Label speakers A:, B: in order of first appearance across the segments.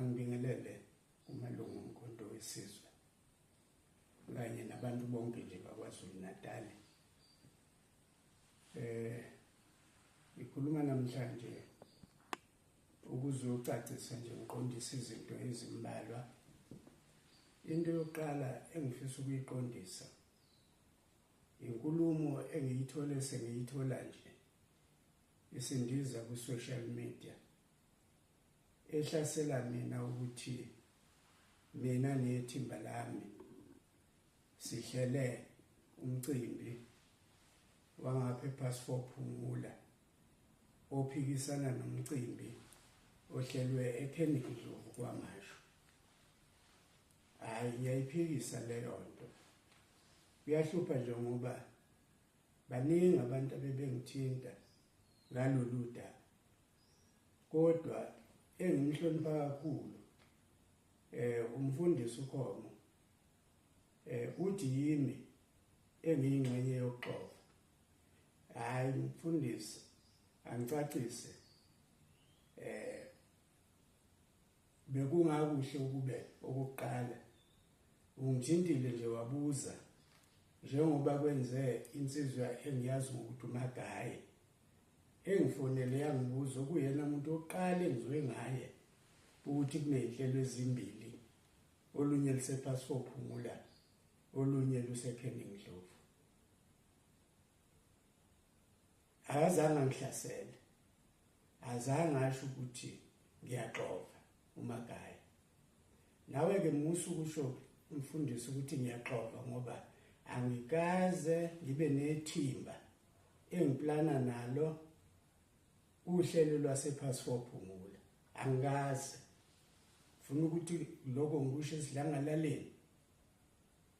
A: angibingelele kumalungu omkhonto wesizwe kanye nabantu bonke nje bakwaZulu Natal. Ngikhuluma namhlanje ukuzocacisa nje ngiqondisa izinto ezimbalwa. Into yokuqala engifisa ukuyiqondisa inkulumo engiyithole sengiyithola nje isindiza ku social media ehlasela mina ukuthi mina nethimba lami sihlele umcimbi wangapha ePassport Phumula ophikisana nomcimbi ohlelwe eKheningindlovu kwaMashu. Hayi, ngiyayiphikisa leyo nto. Kuyahlupha nje ngoba baningi abantu abebengithinta ngalolu daba. Kodwa engimhlonipha kakhulu umfundisi uKhomo uthi yimi engiyingxenye yokuxoxa. Hayi mfundisi, angicacise bekungakuhle ukube okuqala ungithintile nje wabuza njengoba kwenze insizwa engiyazi ukuthi uMagaye engifonele yangibuza kuyena umuntu oqala engizwe ngaye ukuthi kunezinhlelo ezimbili, olunye lisePassport Phumula, olunye luseKheningindlovu. Azange ngihlasele, azange asho ukuthi ngiyaxoxa uMagaye. Nawe ke musu kusho umfundisi ukuthi ngiyaxoxa ngoba angikaze ngibe nethimba engiplana nalo uhlelo lwasePassport Phumula. Angikaze. Ufuna ukuthi lokho ngikusho esidlangalaleni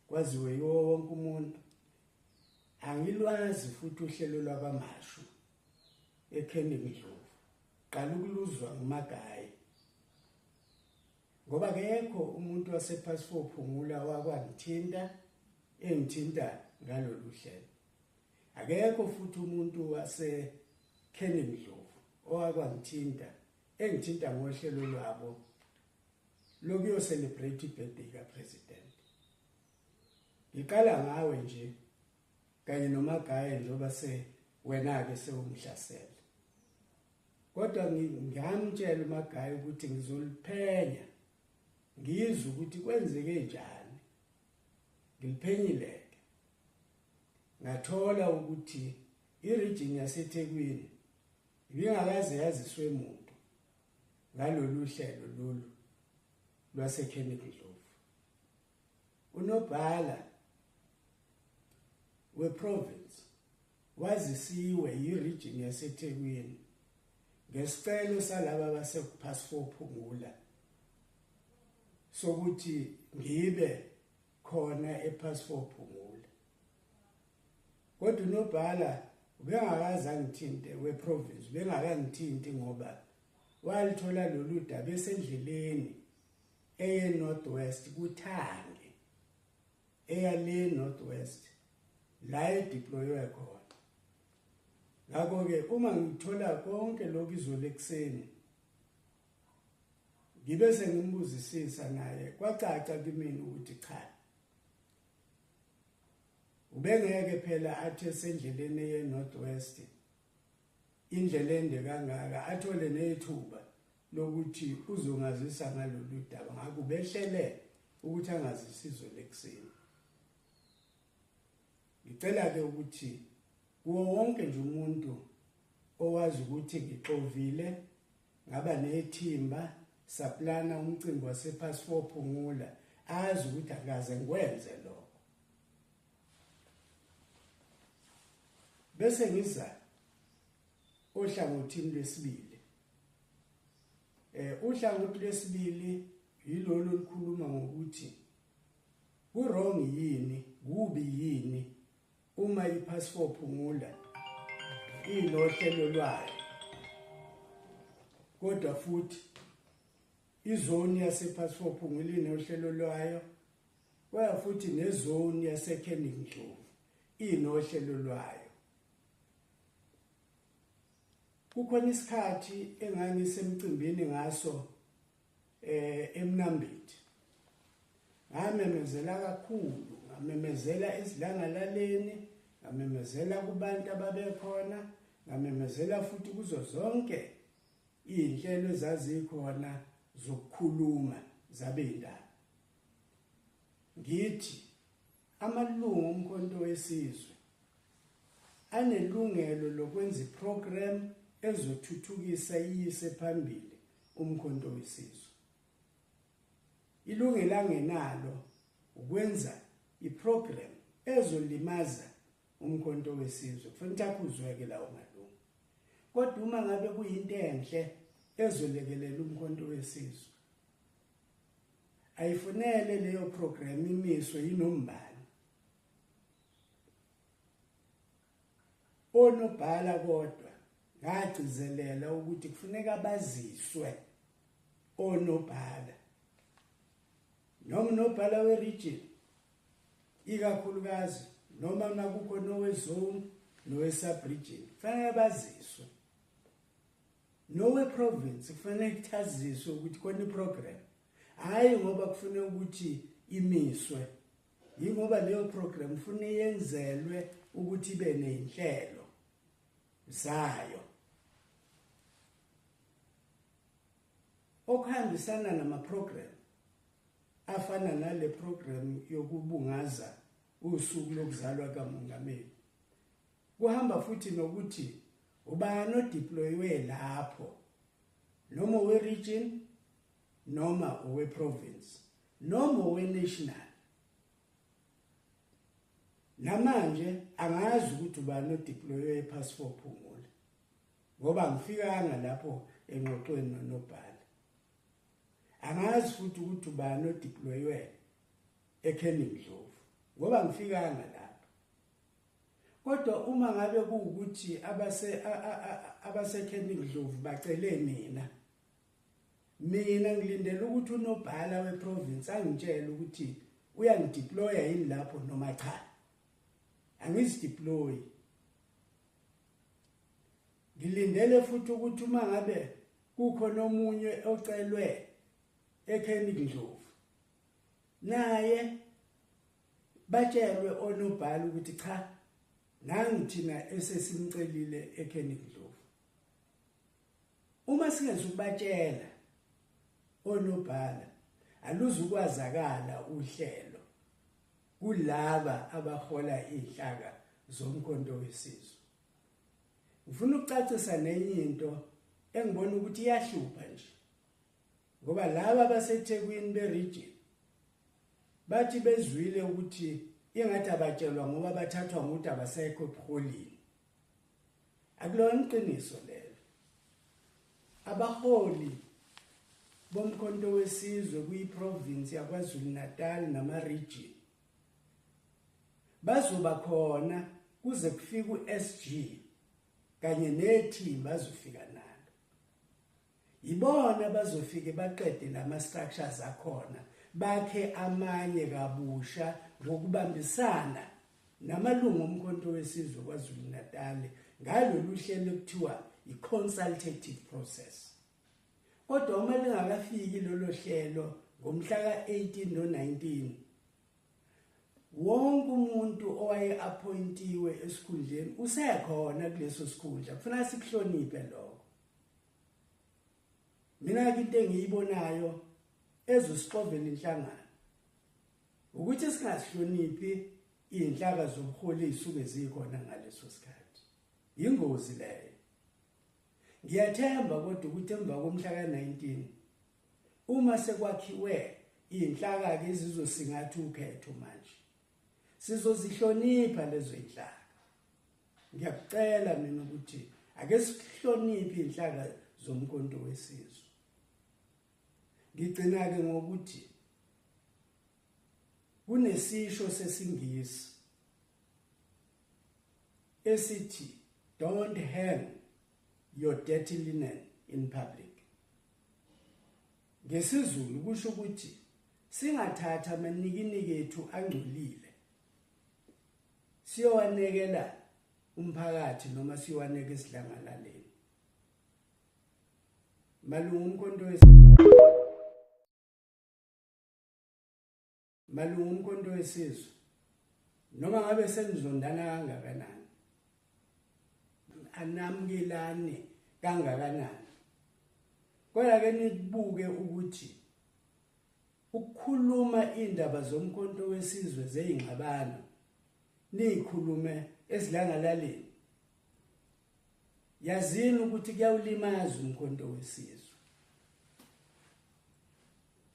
A: kwaziwe yiwo wonke umuntu. Angilwazi futhi uhlelo lwakaMashu eKheningindlovu. Qala ukuluzwa nguMagaye. Ngoba akekho umuntu wasePassport Phumula wakwangithinta engithinta ngalolu hlelo. Akekho futhi umuntu waseKheningindlovu owakwangithinta engithinta ngohlelo lwabo lokuyo celebrate birthday kaPresident. Ngiqala ngawe nje kanye noMagaye njengoba wena ke sewumhlasela. Kodwa ngamtshela uMagaye ukuthi ngizoliphenya ngizwe ukuthi kwenzeke njani. Ngiliphenyileke. Ngathola ukuthi iregion yaseThekwini ibingakaze yaziswe umuntu ngalolu hlelo lolu lwaseKheningindlovu. Unobhala weprovince wazisiwe iregion yaseThekwini ngesicelo salaba basePassport Phumula sokuthi ngibe khona ePassport Phumula. Kodwa unobhala ubengakaze angithinte weprovince, ubengakangithinti ngoba walithola lolu daba esendleleni eye Northwest kuThange, eyale Northwest la edeploywe khona. Ngakho-ke uma ngithola konke lokhu izolo ekuseni ngibe sengimbuzisisa naye kwacaca kimina ukuthi cha, ubengeke phela athi esendleleni eye Northwest indlela ende kangaka athole nethuba lokuthi uzongazisa ngalolu daba. Ngakho behlele ukuthi angazisizwe lekuseni. Ngicela ke ukuthi kuwo wonke nje umuntu owazi ukuthi ngixovile ngaba nethimba saplana umcimbi wasePassport Phumula azi ukuthi akaze ngikwenze lokho. Bese ngiza ohlangothini lwesibili. Uhlangothi lwesibili yilolo likhuluma ngokuthi kurong yini, kubi yini uma iPassport Phumula inohlelo lwayo. Kodwa futhi izone yasePassport Phumula inohlelo lwayo, kwaya futhi nezone yaseKheningindlovu inohlelo lwayo. Kukhona isikhathi engangisemcimbini ngaso eMnambithi. Ngamemezela kakhulu, ngamemezela esidlangalaleni, ngamemezela kubantu ababekhona, ngamemezela futhi kuzo zonke inhlelo ezazikhona zokukhuluma zabendaba. Ngithi amalungu omkhonto wesizwe anelungelo lokwenza iprogram ezothuthukisa iyise phambili umkhonto wesizwe. Ilungelo angenalo ukwenza iprogram ezolimaza umkhonto wesizwe. Kufanele akuzweke lawo malungu. Kodwa uma ngabe kuyinto enhle ezolekelela umkhonto wesizwe, ayifunele leyo program imiswe yinombani. Onobhala kodwa ngagcizelela ukuthi kufuneka baziswe onobhala, noma unobhala we-region ikakhulukazi, noma nakukho nowe-zone nowe-sub-region, kufanele baziswe. Nowe-province kufanele kuthaziswe ukuthi khona iprogram, hhayi ngoba kufanele ukuthi imiswe, yingoba leyo program kufanele yenzelwe ukuthi ibe ney'nhlelo zayo okuhambisana namaprogram afana nale program yokubungaza usuku lokuzalwa kaMongameli. Kuhamba futhi nokuthi ubani odeploywe lapho, noma owe-region, noma owe-province, noma owe-national. Namanje angazi ukuthi ubani odeploywe ePhasifo Phumula, ngoba ngifikanga lapho engxoxweni nonobhala. Angazi futhi ukuthi ubani odeploywe eKheningdlovu, ngoba ngifikanga lapho. Kodwa uma ngabe kuwukuthi abaseKheningdlovu bacele mina ngilindele ukuthi unobhala weprovince angitshele ukuthi uyangideploya yini lapho noma cha. Angizideploy. Ngilindele futhi ukuthi uma ngabe kukho nomunye ocelwe eKheningdlovu, naye batshelwe onobhala ukuthi cha, nangu thina esesimcelile eKheningdlovu. Uma singezukubatshela onobhala, aluzukwazakala uhlelo kulaba abahola inhlaka zomkhonto wesizwe. Ngifuna ukucacisa nenye into engibona ukuthi iyahlupha nje, ngoba laba abaseThekwini beregion bathi bezwile ukuthi ingathi abatshelwa ngoba bathathwa ngokuthi abasekho ebuholini. Akulona iqiniso lelo. Abaholi bomkhonto wesizwe kuyiprovince yaKwaZulu Natal nama-region bazoba khona kuze kufike u-SG kanye nethimba bazofika nalo. Yibona bazofike baqede lama-structures akhona, bakhe amanye kabusha ngokubambisana namalungu omkhonto wesizwe kwaZulu Natal ngalolu hlelo ekuthiwa i-consultative process. Kodwa uma lingakafiki lolo hlelo ngomhla ka-18 no-19, wonke umuntu owaye-appointiwe esikhundleni usekhona kuleso sikhundla. Kufanele sikuhloniphe lokho. Mina into engiyibonayo ezosixovela inhlangano ukuthi singasihloniphi iy'nhlaka zobuholi ey'suke zikhona ngaleso sikhathi. Yingozi leyo. Ngiyathemba kodwa ukuthi emva komhla ka-19 uma sekwakhiwe iy'nhlaka-ke ezizosingatha ukhetho manje, sizozihlonipha lezo y'nhlaka. Ngiyakucela mina ukuthi ake sihloniphe iy'nhlaka zomkhonto wesizwe. Ngigcina-ke ngokuthi kunesisho sesiNgisi esithi, don't hang your dirty linen in public. NgesiZulu kusho ukuthi singathatha amanikiniki ethu angcolile siyowanekela umphakathi noma siyowaneka esidlangalaleni. Malungu omkhonto wesizwe malungu umkhonto wesizwe noma ngabe senizondana kangakanani anamkelane kangakanani kodwa ke nibuke ukuthi ukukhuluma indaba zomkhonto wesizwe zeyingxabano nikhulume esilangalaleni yazini ukuthi kuyawulimaza umkhonto wesizwe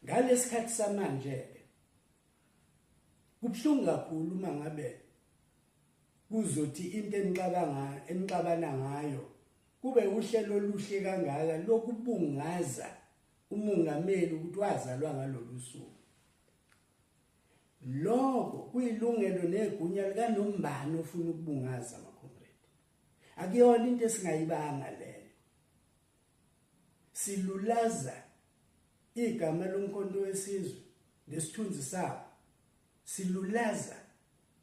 A: ngalesikhathi samanje kubhlungu kakhulu uma ngabe kuzothi into enixabana ngayo kube uhlelo oluhle kangaka lokubungaza umongameli ukuthi wazalwa ngalolu suku lokho kuyilungelo negunya lika nombani ofuna ukubungaza comrade akuyona into esingayibanga leyo silulaza igama lomkhonto wesizwe nesithunzi sabo silulaza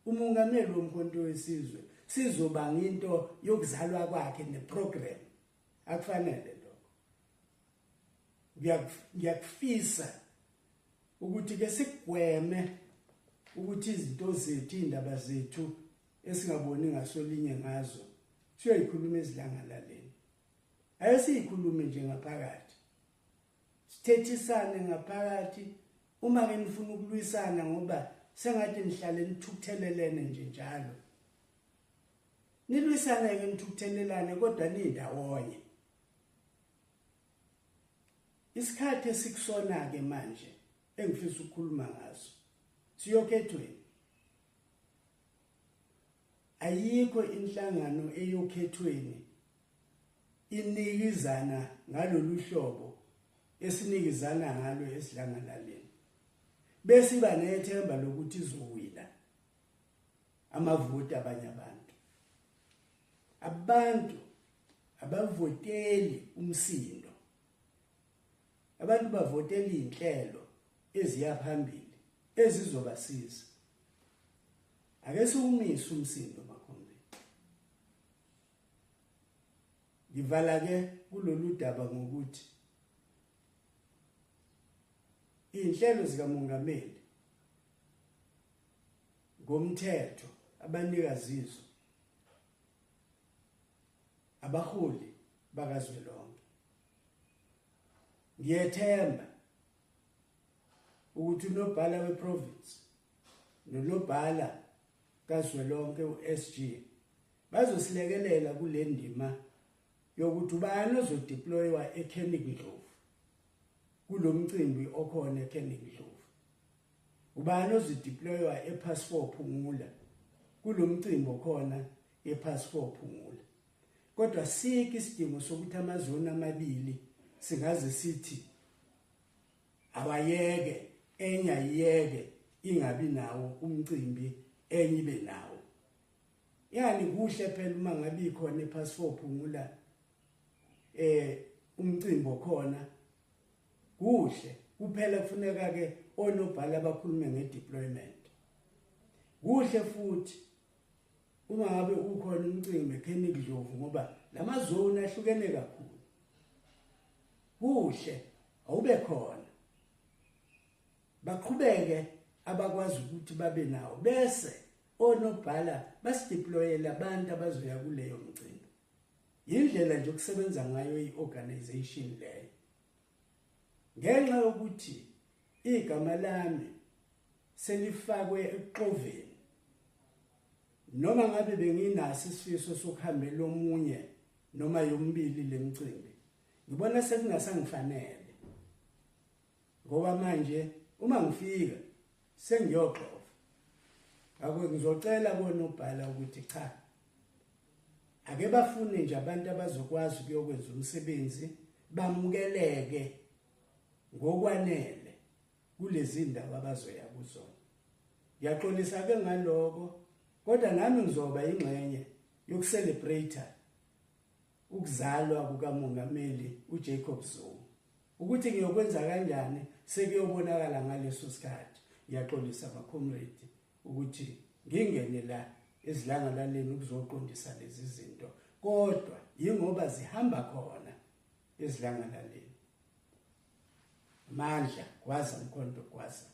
A: umongameli womkhonto wesizwe sizobanga into yokuzalwa kwakhe neprogram akufanele lokho ngiyakufisa ukuthi ke sigweme ukuthi izinto zethu indaba zethu esingaboni ngasolinye ngazo siyoyikhuluma ezilangalaleni ayisikhulume nje ngaphakathi sithethisane ngaphakathi uma ke nifuna ukulwisana ngoba sengathi nihlale nithukuthelelene nje njalo nilwisana ke nithukuthelelane kodwa nindawonye isikhathi esikusona ke manje engifisa ukukhuluma ngaso siyokhethweni ayikho inhlangano eyokhethweni inikizana ngalolu hlobo esinikizana ngalo esilangalaleni bese iba nethemba lokuthi izowina amavoti abanye abantu abavoteli umsindo abantu bavotela inhlelo eziyaphambili ezizobasiza ake siwumise umsindo makhombe ngivala ke kulolu daba ngokuthi inhlelo zikamongameli ngomthetho abanikazizo abaholi bakazwelonke ngiyethemba ukuthi unobhala weprovince nonobhala kazwelonke uSG bazosilekelela kule ndima yokuthi ubani ozodeploywa eKenigndlovu kulomcimbi okhona eKenigndlovu ubani ozodeploywa ePass4 Phungula kulomcimbi okhona ePass4 Phungula kodwa siki isidingo sokuthi amazona amabili singaze sithi abayeke enye ayiyeke ingabi nawo umcimbi enye ibe nawo yani kuhle phela uma ngabe ikhona ePass4 Phungula umcimbi okhona kuhle kuphela kufuneka ke onobhala abakhulume ngedeployment kuhle futhi uma ngabe ukhona umcimbi eKenigndlovu ngoba lamazona ahlukene kakhulu kuhle awube khona baqhubeke abakwazi ukuthi babe nawo bese onobhala basideployela abantu abazoya kuleyo mcimbi indlela nje ukusebenza ngayo iorganization leyo ngenxa yokuthi igama lami selifakwe eqoveni noma ngabe benginaso isifiso sokuhambela omunye noma yombili lemicimbi ngibona sekungasangifanele ngoba manje uma ngifika sengiyoxova akho ngizocela bonobhala ukuthi cha ake bafune nje abantu abazokwazi ukuyokwenza umsebenzi bamukeleke ngokwanele kulezi ndawo abazoya kuzona ngiyaxolisa ke ngaloko kodwa nami ngizoba ingxenye yokucelebrate ukuzalwa kukamongameli uJacob Zuma ukuthi ngiyokwenza kanjani sekuyobonakala ngaleso sikhathi ngiyaxolisa abacomrade ukuthi ngingene la ezilangalaleni ukuzoqondisa lezi zinto kodwa ingoba zihamba khona ezilangalaleni mandla kwaza mkhonto kwaza